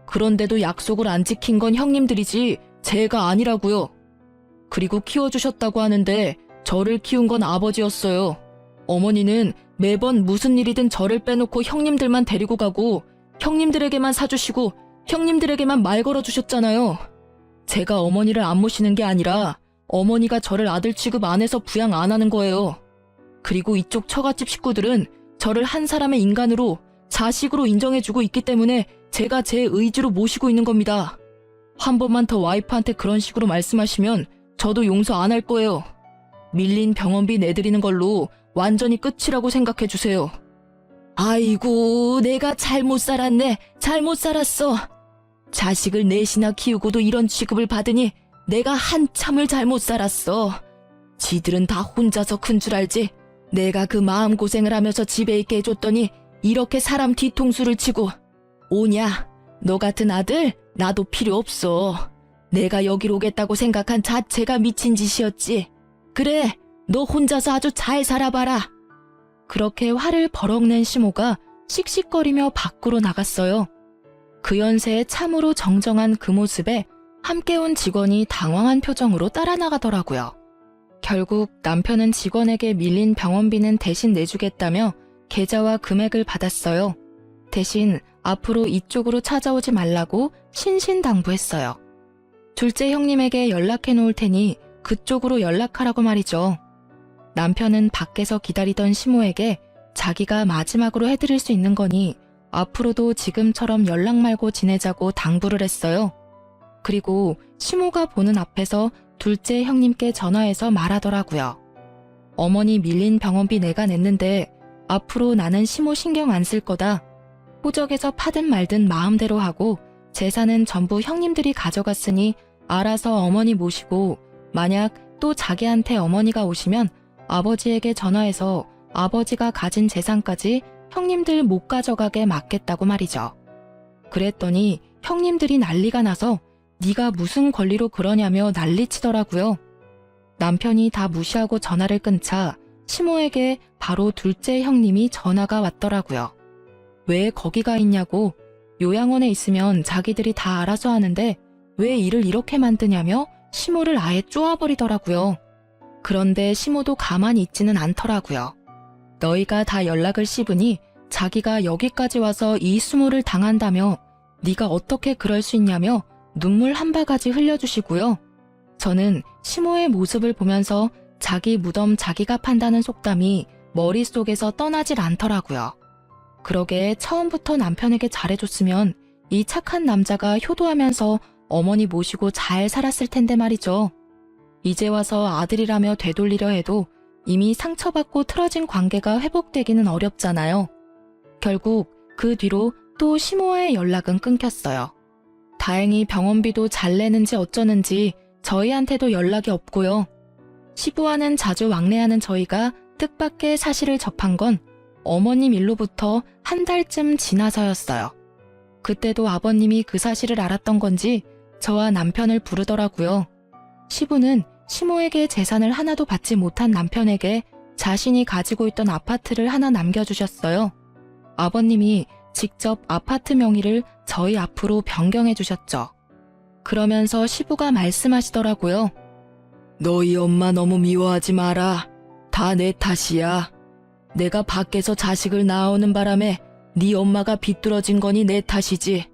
그런데도 약속을 안 지킨 건 형님들이지 제가 아니라고요. 그리고 키워주셨다고 하는데 저를 키운 건 아버지였어요. 어머니는 매번 무슨 일이든 저를 빼놓고 형님들만 데리고 가고 형님들에게만 사주시고 형님들에게만 말 걸어주셨잖아요. 제가 어머니를 안 모시는 게 아니라 어머니가 저를 아들 취급 안 해서 부양 안 하는 거예요. 그리고 이쪽 처갓집 식구들은 저를 한 사람의 인간으로 자식으로 인정해주고 있기 때문에 제가 제 의지로 모시고 있는 겁니다. 한 번만 더 와이프한테 그런 식으로 말씀하시면 저도 용서 안 할 거예요. 밀린 병원비 내드리는 걸로 완전히 끝이라고 생각해 주세요. 아이고, 내가 잘못 살았네. 잘못 살았어. 자식을 넷이나 키우고도 이런 취급을 받으니 내가 한참을 잘못 살았어. 지들은 다 혼자서 큰 줄 알지. 내가 그 마음고생을 하면서 집에 있게 해줬더니 이렇게 사람 뒤통수를 치고 오냐? 너 같은 아들 나도 필요 없어. 내가 여기로 오겠다고 생각한 자체가 미친 짓이었지. 그래, 너 혼자서 아주 잘 살아봐라. 그렇게 화를 버럭 낸 시모가 씩씩거리며 밖으로 나갔어요. 그 연세에 참으로 정정한 그 모습에 함께 온 직원이 당황한 표정으로 따라 나가더라고요. 결국 남편은 직원에게 밀린 병원비는 대신 내주겠다며 계좌와 금액을 받았어요. 대신 앞으로 이쪽으로 찾아오지 말라고 신신당부했어요. 둘째 형님에게 연락해 놓을 테니 그쪽으로 연락하라고 말이죠. 남편은 밖에서 기다리던 시모에게 자기가 마지막으로 해드릴 수 있는 거니 앞으로도 지금처럼 연락 말고 지내자고 당부를 했어요. 그리고 시모가 보는 앞에서 둘째 형님께 전화해서 말하더라고요. 어머니 밀린 병원비 내가 냈는데 앞으로 나는 시모 신경 안 쓸 거다. 호적에서 파든 말든 마음대로 하고 재산은 전부 형님들이 가져갔으니 알아서 어머니 모시고 만약 또 자기한테 어머니가 오시면 아버지에게 전화해서 아버지가 가진 재산까지 형님들 못 가져가게 막겠다고 말이죠. 그랬더니 형님들이 난리가 나서 네가 무슨 권리로 그러냐며 난리치더라고요. 남편이 다 무시하고 전화를 끊자 시모에게 바로 둘째 형님이 전화가 왔더라고요. 왜 거기가 있냐고, 요양원에 있으면 자기들이 다 알아서 하는데 왜 일을 이렇게 만드냐며 시모를 아예 쪼아버리더라고요. 그런데 시모도 가만히 있지는 않더라고요. 너희가 다 연락을 씹으니 자기가 여기까지 와서 이 수모를 당한다며 네가 어떻게 그럴 수 있냐며 눈물 한 바가지 흘려주시고요. 저는 시모의 모습을 보면서 자기 무덤 자기가 판다는 속담이 머릿속에서 떠나질 않더라고요. 그러게 처음부터 남편에게 잘해줬으면 이 착한 남자가 효도하면서 어머니 모시고 잘 살았을 텐데 말이죠. 이제 와서 아들이라며 되돌리려 해도 이미 상처받고 틀어진 관계가 회복되기는 어렵잖아요. 결국 그 뒤로 또 시모와의 연락은 끊겼어요. 다행히 병원비도 잘 내는지 어쩌는지 저희한테도 연락이 없고요. 시부와는 자주 왕래하는 저희가 뜻밖의 사실을 접한 건 어머님 일로부터 한 달쯤 지나서였어요. 그때도 아버님이 그 사실을 알았던 건지 저와 남편을 부르더라고요. 시부는 시모에게 재산을 하나도 받지 못한 남편에게 자신이 가지고 있던 아파트를 하나 남겨주셨어요. 아버님이 직접 아파트 명의를 저희 앞으로 변경해 주셨죠. 그러면서 시부가 말씀하시더라고요. 너희 엄마 너무 미워하지 마라. 다 내 탓이야. 내가 밖에서 자식을 낳아오는 바람에 네 엄마가 비뚤어진 거니 내 탓이지.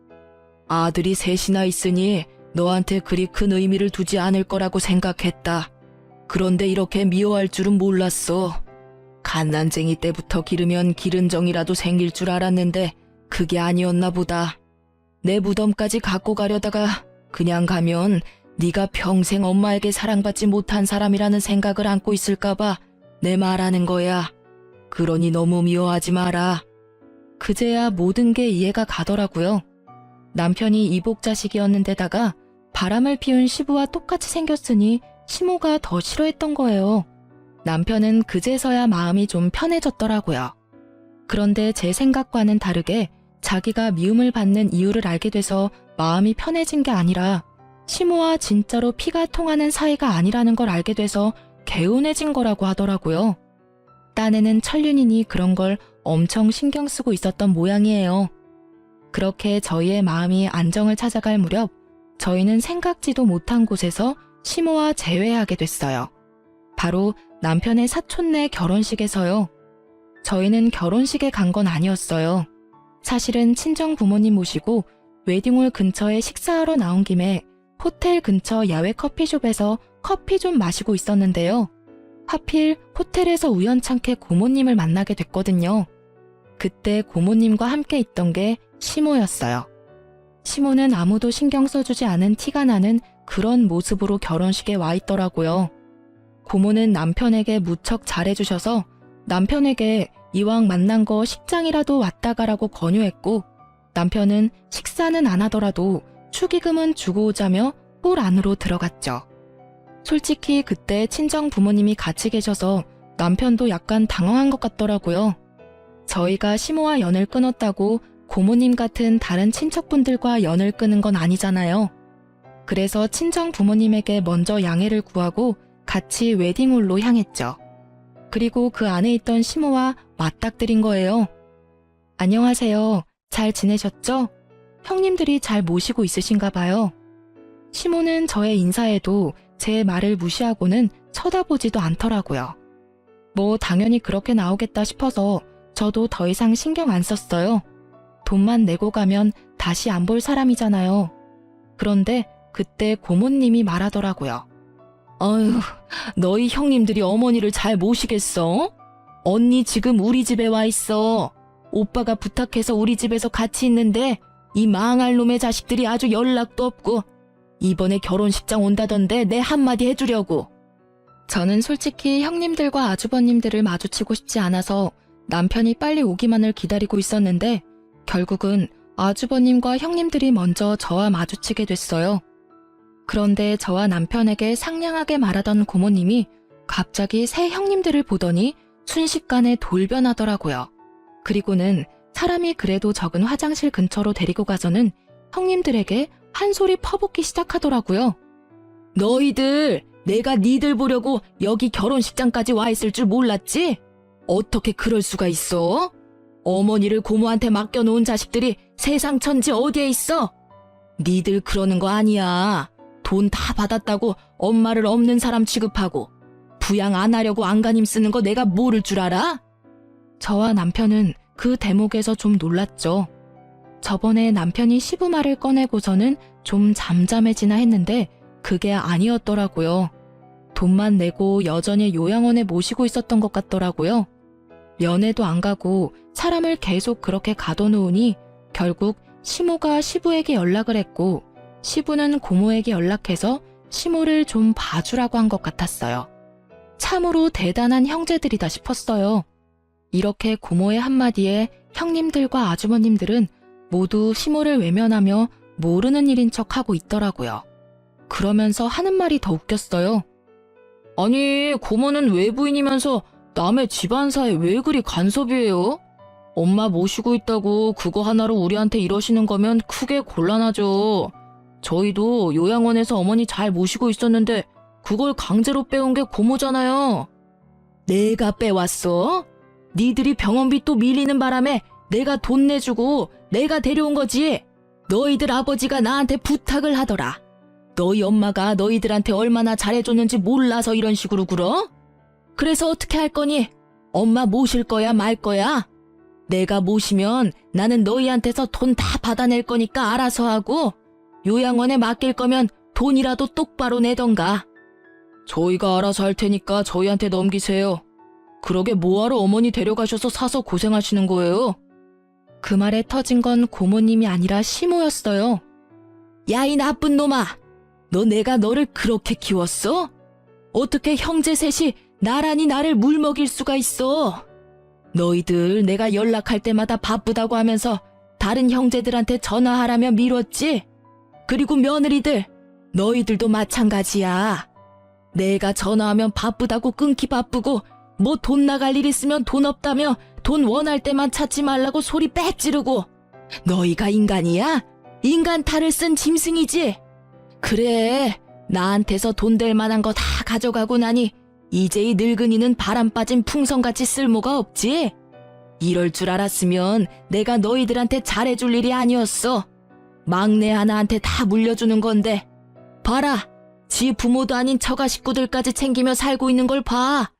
아들이 셋이나 있으니 너한테 그리 큰 의미를 두지 않을 거라고 생각했다. 그런데 이렇게 미워할 줄은 몰랐어. 갓난쟁이 때부터 기르면 기른 정이라도 생길 줄 알았는데 그게 아니었나 보다. 내 무덤까지 갖고 가려다가 그냥 가면 네가 평생 엄마에게 사랑받지 못한 사람이라는 생각을 안고 있을까봐 내 말하는 거야. 그러니 너무 미워하지 마라. 그제야 모든 게 이해가 가더라고요. 남편이 이복자식이었는데다가 바람을 피운 시부와 똑같이 생겼으니 시모가 더 싫어했던 거예요. 남편은 그제서야 마음이 좀 편해졌더라고요. 그런데 제 생각과는 다르게 자기가 미움을 받는 이유를 알게 돼서 마음이 편해진 게 아니라 시모와 진짜로 피가 통하는 사이가 아니라는 걸 알게 돼서 개운해진 거라고 하더라고요. 딴에는 천륜이니 그런 걸 엄청 신경 쓰고 있었던 모양이에요. 그렇게 저희의 마음이 안정을 찾아갈 무렵 저희는 생각지도 못한 곳에서 시모와 재회하게 됐어요. 바로 남편의 사촌네 결혼식에서요. 저희는 결혼식에 간 건 아니었어요. 사실은 친정 부모님 모시고 웨딩홀 근처에 식사하러 나온 김에 호텔 근처 야외 커피숍에서 커피 좀 마시고 있었는데요. 하필 호텔에서 우연찮게 고모님을 만나게 됐거든요. 그때 고모님과 함께 있던 게 시모였어요. 시모는 아무도 신경 써주지 않은 티가 나는 그런 모습으로 결혼식에 와 있더라고요. 고모는 남편에게 무척 잘해주셔서 남편에게 이왕 만난 거 식장이라도 왔다 가라고 권유했고 남편은 식사는 안 하더라도 축의금은 주고 오자며 홀 안으로 들어갔죠. 솔직히 그때 친정 부모님이 같이 계셔서 남편도 약간 당황한 것 같더라고요. 저희가 시모와 연을 끊었다고 고모님 같은 다른 친척분들과 연을 끊은 건 아니잖아요. 그래서 친정 부모님에게 먼저 양해를 구하고 같이 웨딩홀로 향했죠. 그리고 그 안에 있던 시모와 맞닥뜨린 거예요. 안녕하세요. 잘 지내셨죠? 형님들이 잘 모시고 있으신가 봐요. 시모는 저의 인사에도 제 말을 무시하고는 쳐다보지도 않더라고요. 뭐 당연히 그렇게 나오겠다 싶어서 저도 더 이상 신경 안 썼어요. 돈만 내고 가면 다시 안 볼 사람이잖아요. 그런데 그때 고모님이 말하더라고요. 어휴, 너희 형님들이 어머니를 잘 모시겠어? 언니 지금 우리 집에 와 있어. 오빠가 부탁해서 우리 집에서 같이 있는데 이 망할 놈의 자식들이 아주 연락도 없고 이번에 결혼식장 온다던데 내 한마디 해주려고. 저는 솔직히 형님들과 아주버님들을 마주치고 싶지 않아서 남편이 빨리 오기만을 기다리고 있었는데 결국은 아주버님과 형님들이 먼저 저와 마주치게 됐어요. 그런데 저와 남편에게 상냥하게 말하던 고모님이 갑자기 새 형님들을 보더니 순식간에 돌변하더라고요. 그리고는 사람이 그래도 적은 화장실 근처로 데리고 가서는 형님들에게 한 소리 퍼붓기 시작하더라고요. 너희들, 내가 니들 보려고 여기 결혼식장까지 와 있을 줄 몰랐지? 어떻게 그럴 수가 있어? 어머니를 고모한테 맡겨놓은 자식들이 세상 천지 어디에 있어? 니들 그러는 거 아니야. 돈 다 받았다고 엄마를 없는 사람 취급하고 부양 안 하려고 안간힘 쓰는 거 내가 모를 줄 알아? 저와 남편은 그 대목에서 좀 놀랐죠. 저번에 남편이 시부말을 꺼내고서는 좀 잠잠해지나 했는데 그게 아니었더라고요. 돈만 내고 여전히 요양원에 모시고 있었던 것 같더라고요. 면회도 안 가고 사람을 계속 그렇게 가둬놓으니 결국 시모가 시부에게 연락을 했고 시부는 고모에게 연락해서 시모를 좀 봐주라고 한 것 같았어요. 참으로 대단한 형제들이다 싶었어요. 이렇게 고모의 한마디에 형님들과 아주머님들은 모두 시모를 외면하며 모르는 일인 척하고 있더라고요. 그러면서 하는 말이 더 웃겼어요. 아니, 고모는 외부인이면서 남의 집안사에 왜 그리 간섭이에요? 엄마 모시고 있다고 그거 하나로 우리한테 이러시는 거면 크게 곤란하죠. 저희도 요양원에서 어머니 잘 모시고 있었는데 그걸 강제로 빼온 게 고모잖아요. 내가 빼왔어? 니들이 병원비 또 밀리는 바람에 내가 돈 내주고 내가 데려온 거지. 너희들 아버지가 나한테 부탁을 하더라. 너희 엄마가 너희들한테 얼마나 잘해줬는지 몰라서 이런 식으로 굴어? 그래서 어떻게 할 거니? 엄마 모실 거야 말 거야? 내가 모시면 나는 너희한테서 돈 다 받아낼 거니까 알아서 하고 요양원에 맡길 거면 돈이라도 똑바로 내던가. 저희가 알아서 할 테니까 저희한테 넘기세요. 그러게 뭐하러 어머니 데려가셔서 사서 고생하시는 거예요? 그 말에 터진 건 고모님이 아니라 시모였어요. 야, 이 나쁜 놈아! 너 내가 너를 그렇게 키웠어? 어떻게 형제 셋이 나란히 나를 물먹일 수가 있어? 너희들 내가 연락할 때마다 바쁘다고 하면서 다른 형제들한테 전화하라며 미뤘지? 그리고 며느리들, 너희들도 마찬가지야. 내가 전화하면 바쁘다고 끊기 바쁘고 뭐 돈 나갈 일 있으면 돈 없다며 돈 원할 때만 찾지 말라고 소리 빽 지르고. 너희가 인간이야? 인간 탈을 쓴 짐승이지? 그래, 나한테서 돈 될 만한 거 다 가져가고 나니 이제 이 늙은이는 바람 빠진 풍선같이 쓸모가 없지? 이럴 줄 알았으면 내가 너희들한테 잘해줄 일이 아니었어. 막내 하나한테 다 물려주는 건데. 봐라, 지 부모도 아닌 처가 식구들까지 챙기며 살고 있는 걸 봐.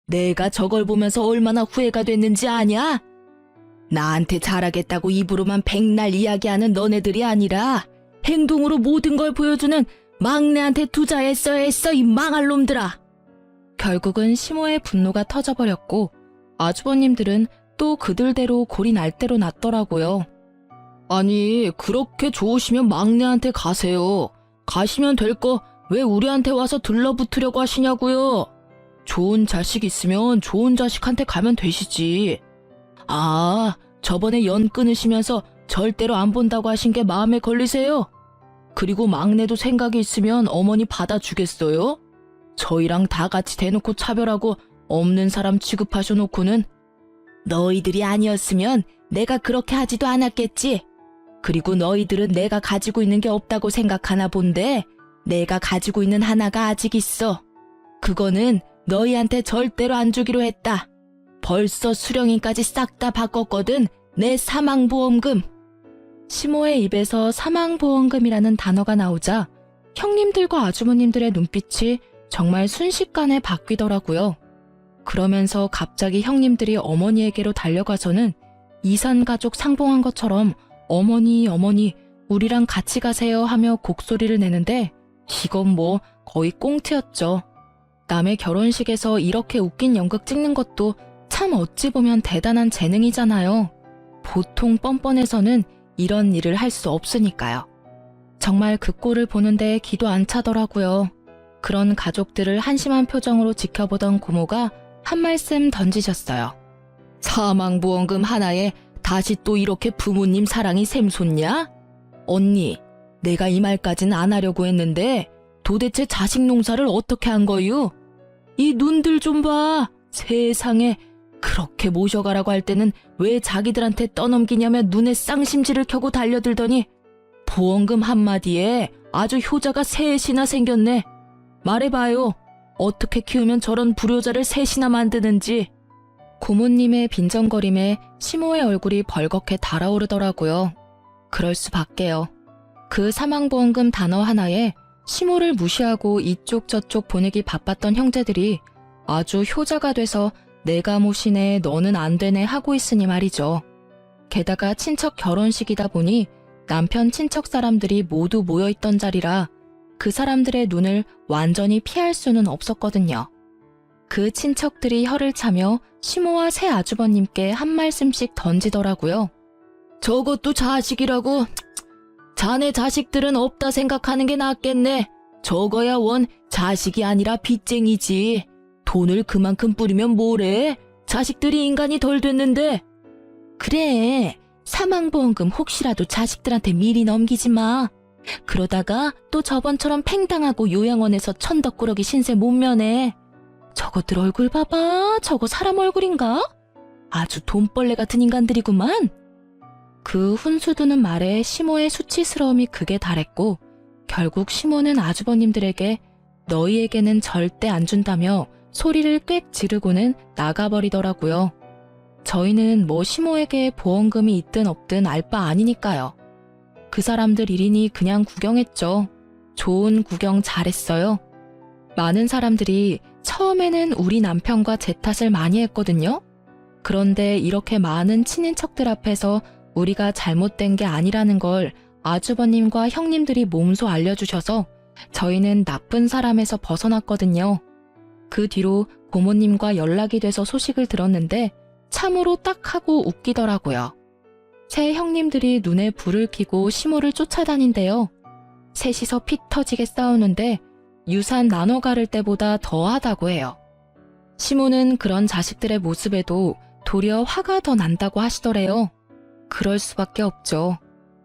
내가 저걸 보면서 얼마나 후회가 됐는지 아냐? 나한테 잘하겠다고 입으로만 백날 이야기하는 너네들이 아니라 행동으로 모든 걸 보여주는 막내한테 투자했어야 했어, 이 망할 놈들아. 결국은 시모의 분노가 터져버렸고 아주버님들은 또 그들대로 골이 날 대로 났더라고요. 아니, 그렇게 좋으시면 막내한테 가세요. 가시면 될 거 왜 우리한테 와서 들러붙으려고 하시냐고요. 좋은 자식 있으면 좋은 자식한테 가면 되시지. 아, 저번에 연 끊으시면서 절대로 안 본다고 하신 게 마음에 걸리세요? 그리고 막내도 생각이 있으면 어머니 받아주겠어요? 저희랑 다 같이 대놓고 차별하고 없는 사람 취급하셔놓고는. 너희들이 아니었으면 내가 그렇게 하지도 않았겠지. 그리고 너희들은 내가 가지고 있는 게 없다고 생각하나 본데 내가 가지고 있는 하나가 아직 있어. 그거는 너희한테 절대로 안 주기로 했다. 벌써 수령인까지 싹 다 바꿨거든. 내 사망보험금. 시모의 입에서 사망보험금이라는 단어가 나오자 형님들과 아주머님들의 눈빛이 정말 순식간에 바뀌더라고요. 그러면서 갑자기 형님들이 어머니에게로 달려가서는 이산가족 상봉한 것처럼 어머니, 어머니, 우리랑 같이 가세요 하며 곡소리를 내는데 이건 뭐 거의 꽁트였죠. 남의 결혼식에서 이렇게 웃긴 연극 찍는 것도 참 어찌 보면 대단한 재능이잖아요. 보통 뻔뻔해서는 이런 일을 할 수 없으니까요. 정말 그 꼴을 보는데 기도 안 차더라고요. 그런 가족들을 한심한 표정으로 지켜보던 고모가 한 말씀 던지셨어요. 사망보험금 하나에 다시 또 이렇게 부모님 사랑이 샘솟냐? 언니, 내가 이 말까진 안 하려고 했는데 도대체 자식 농사를 어떻게 한 거유? 이 눈들 좀 봐. 세상에, 그렇게 모셔가라고 할 때는 왜 자기들한테 떠넘기냐며 눈에 쌍심지를 켜고 달려들더니 보험금 한마디에 아주 효자가 셋이나 생겼네. 말해봐요. 어떻게 키우면 저런 불효자를 셋이나 만드는지. 고모님의 빈정거림에 시모의 얼굴이 벌겋게 달아오르더라고요. 그럴 수밖에요. 그 사망보험금 단어 하나에 시모를 무시하고 이쪽 저쪽 보내기 바빴던 형제들이 아주 효자가 돼서 내가 모시네 너는 안 되네 하고 있으니 말이죠. 게다가 친척 결혼식이다 보니 남편 친척 사람들이 모두 모여있던 자리라 그 사람들의 눈을 완전히 피할 수는 없었거든요. 그 친척들이 혀를 차며 시모와 새 아주버님께 한 말씀씩 던지더라고요. 저것도 자식이라고. 자네 자식들은 없다 생각하는 게 낫겠네. 저거야 원 자식이 아니라 빚쟁이지. 돈을 그만큼 뿌리면 뭐래? 자식들이 인간이 덜 됐는데. 그래, 사망보험금 혹시라도 자식들한테 미리 넘기지 마. 그러다가 또 저번처럼 팽당하고 요양원에서 천덕꾸러기 신세 못 면해. 저것들 얼굴 봐봐. 저거 사람 얼굴인가? 아주 돈벌레 같은 인간들이구만. 그 훈수두는 말에 시모의 수치스러움이 극에 달했고 결국 시모는 아주버님들에게 너희에게는 절대 안 준다며 소리를 꽥 지르고는 나가버리더라고요. 저희는 뭐 시모에게 보험금이 있든 없든 알 바 아니니까요. 그 사람들 일이니 그냥 구경했죠. 좋은 구경 잘했어요. 많은 사람들이 처음에는 우리 남편과 제 탓을 많이 했거든요. 그런데 이렇게 많은 친인척들 앞에서 우리가 잘못된 게 아니라는 걸 아주버님과 형님들이 몸소 알려주셔서 저희는 나쁜 사람에서 벗어났거든요. 그 뒤로 고모님과 연락이 돼서 소식을 들었는데 참으로 딱 하고 웃기더라고요. 새 형님들이 눈에 불을 켜고 시모를 쫓아다닌대요. 셋이서 피 터지게 싸우는데 유산 나눠 가를 때보다 더하다고 해요. 시모는 그런 자식들의 모습에도 도리어 화가 더 난다고 하시더래요. 그럴 수밖에 없죠.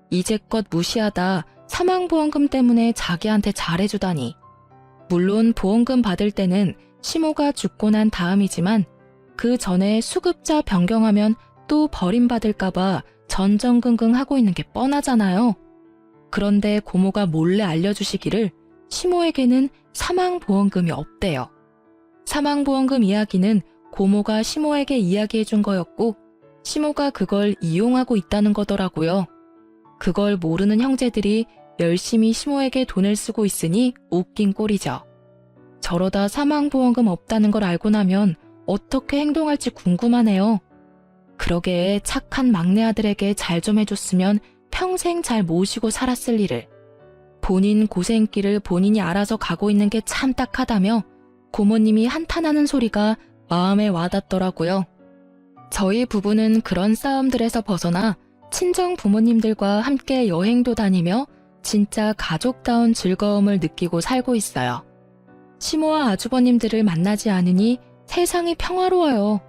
이제껏 무시하다 사망보험금 때문에 자기한테 잘해주다니. 물론 보험금 받을 때는 시모가 죽고 난 다음이지만 그 전에 수급자 변경하면 또 버림받을까봐 전전긍긍 하고 있는 게 뻔하잖아요. 그런데 고모가 몰래 알려주시기를 시모에게는 사망보험금이 없대요. 사망보험금 이야기는 고모가 시모에게 이야기해준 거였고 시모가 그걸 이용하고 있다는 거더라고요. 그걸 모르는 형제들이 열심히 시모에게 돈을 쓰고 있으니 웃긴 꼴이죠. 저러다 사망보험금 없다는 걸 알고 나면 어떻게 행동할지 궁금하네요. 그러게 착한 막내 아들에게 잘 좀 해줬으면 평생 잘 모시고 살았을 일을. 본인 고생길을 본인이 알아서 가고 있는 게 참 딱하다며 고모님이 한탄하는 소리가 마음에 와닿더라고요. 저희 부부는 그런 싸움들에서 벗어나 친정 부모님들과 함께 여행도 다니며 진짜 가족다운 즐거움을 느끼고 살고 있어요. 시모와 아주버님들을 만나지 않으니 세상이 평화로워요.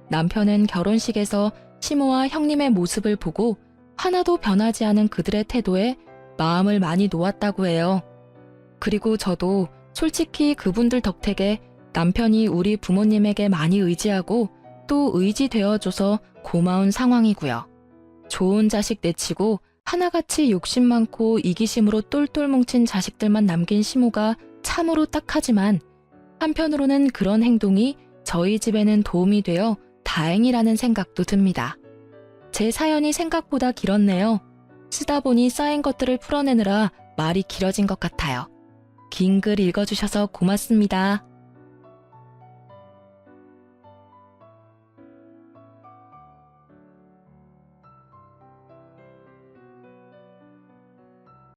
남편은 결혼식에서 시모와 형님의 모습을 보고 하나도 변하지 않은 그들의 태도에 마음을 많이 놓았다고 해요. 그리고 저도 솔직히 그분들 덕택에 남편이 우리 부모님에게 많이 의지하고 또 의지되어줘서 고마운 상황이고요. 좋은 자식 내치고 하나같이 욕심 많고 이기심으로 똘똘 뭉친 자식들만 남긴 시모가 참으로 딱하지만 한편으로는 그런 행동이 저희 집에는 도움이 되어 다행이라는 생각도 듭니다. 제 사연이 생각보다 길었네요. 쓰다 보니 쌓인 것들을 풀어내느라 말이 길어진 것 같아요. 긴 글 읽어주셔서 고맙습니다.